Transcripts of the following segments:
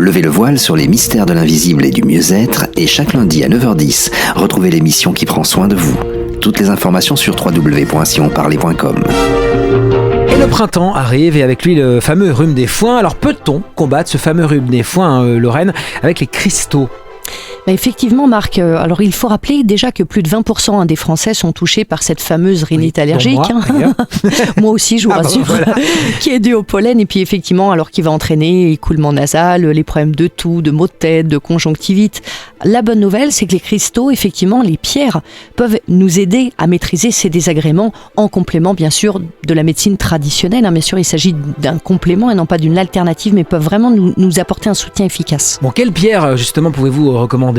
Levez le voile sur les mystères de l'invisible et du mieux-être et chaque lundi à 9h10, retrouvez l'émission qui prend soin de vous. Toutes les informations sur www.sionparler.com. Et le printemps arrive et avec lui le fameux rhume des foins. Alors peut-on combattre ce fameux rhume des foins, Lorraine, avec les cristaux ? Effectivement, Marc, alors il faut rappeler déjà que plus de 20% des Français sont touchés par cette fameuse rhinite allergique. Moi aussi, je vous rassure, voilà. Qui est due au pollen. Et puis effectivement, alors qui va entraîner écoulement nasal, les problèmes de toux, de maux de tête, de conjonctivite. La bonne nouvelle, c'est que les cristaux, effectivement, les pierres, peuvent nous aider à maîtriser ces désagréments en complément, bien sûr, de la médecine traditionnelle. Bien sûr, il s'agit d'un complément et non pas d'une alternative, mais peuvent vraiment nous apporter un soutien efficace. Bon, quelle pierre, justement, pouvez-vous recommander ?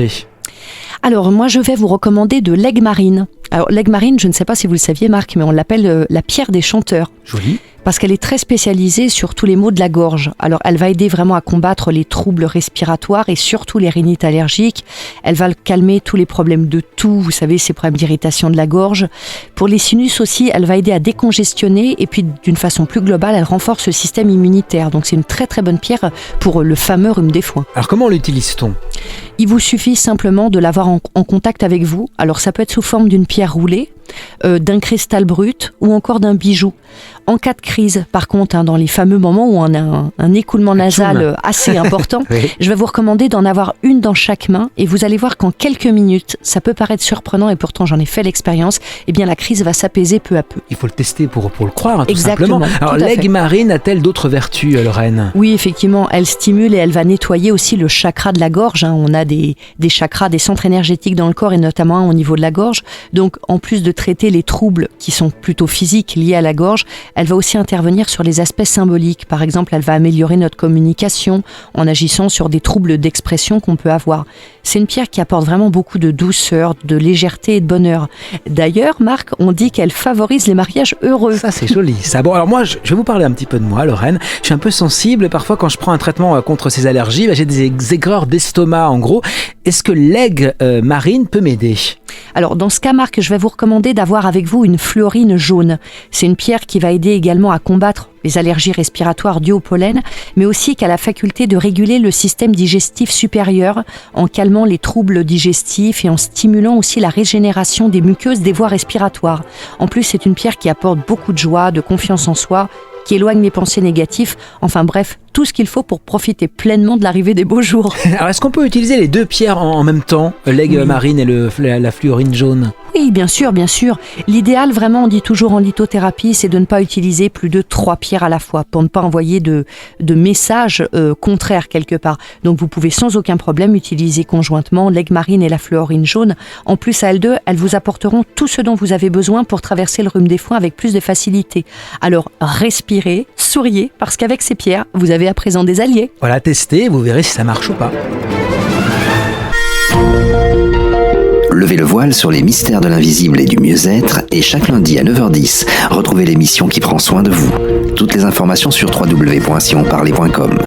Alors moi je vais vous recommander de l'aigue marine. Alors l'aigue marine, je ne sais pas si vous le saviez Marc, mais on l'appelle la pierre des chanteurs. Joli. Parce qu'elle est très spécialisée sur tous les maux de la gorge. Alors elle va aider vraiment à combattre les troubles respiratoires et surtout les rhinites allergiques. Elle va calmer tous les problèmes de toux, vous savez, ces problèmes d'irritation de la gorge. Pour les sinus aussi, elle va aider à décongestionner et puis d'une façon plus globale, elle renforce le système immunitaire. Donc c'est une très très bonne pierre pour le fameux rhume des foins. Alors comment l'utilise-t-on ? Il vous suffit simplement de l'avoir en contact avec vous. Alors ça peut être sous forme d'une pierre roulée, d'un cristal brut ou encore d'un bijou. En cas de crise, par contre, dans les fameux moments où on a un écoulement nasal assez important, oui. Je vais vous recommander d'en avoir une dans chaque main et vous allez voir qu'en quelques minutes, ça peut paraître surprenant et pourtant j'en ai fait l'expérience, eh bien la crise va s'apaiser peu à peu. Il faut le tester pour le croire, tout Exactement, simplement. Alors l'aigue marine a-t-elle d'autres vertus, Lorraine ? Oui, effectivement, elle stimule et elle va nettoyer aussi le chakra de la gorge. On a des chakras, des centres énergétiques dans le corps et notamment au niveau de la gorge. Donc en plus de traiter les troubles qui sont plutôt physiques liés à la gorge, elle va aussi intervenir sur les aspects symboliques. Par exemple, elle va améliorer notre communication en agissant sur des troubles d'expression qu'on peut avoir. C'est une pierre qui apporte vraiment beaucoup de douceur, de légèreté et de bonheur. D'ailleurs, Marc, on dit qu'elle favorise les mariages heureux. Ça, c'est joli. Ça. Bon, alors moi, je vais vous parler un petit peu de moi, Lorraine. Je suis un peu sensible. Parfois, quand je prends un traitement contre ces allergies, j'ai des aigreurs d'estomac, en gros. Est-ce que l'aigue marine peut m'aider ? Alors, dans ce cas, Marc, je vais vous recommander d'avoir avec vous une fluorine jaune. C'est une pierre qui va aider également à combattre les allergies respiratoires dues au pollen, mais aussi qui a la faculté de réguler le système digestif supérieur en calmant les troubles digestifs et en stimulant aussi la régénération des muqueuses des voies respiratoires. En plus, c'est une pierre qui apporte beaucoup de joie, de confiance en soi, qui éloigne les pensées négatives, enfin bref, tout ce qu'il faut pour profiter pleinement de l'arrivée des beaux jours. Alors est-ce qu'on peut utiliser les deux pierres en même temps, l'aigue marine et la fluorine jaune ? Oui, bien sûr, bien sûr. L'idéal, vraiment, on dit toujours en lithothérapie, c'est de ne pas utiliser plus de 3 pierres à la fois pour ne pas envoyer de messages contraires quelque part. Donc vous pouvez sans aucun problème utiliser conjointement l'aigue marine et la fluorine jaune. En plus, à elles deux, elles vous apporteront tout ce dont vous avez besoin pour traverser le rhume des foins avec plus de facilité. Alors, respirez, souriez, parce qu'avec ces pierres, vous avez à présent des alliés. Voilà, testez, vous verrez si ça marche ou pas. Levez le voile sur les mystères de l'invisible et du mieux-être et chaque lundi à 9h10, retrouvez l'émission qui prend soin de vous. Toutes les informations sur www.sionparler.com.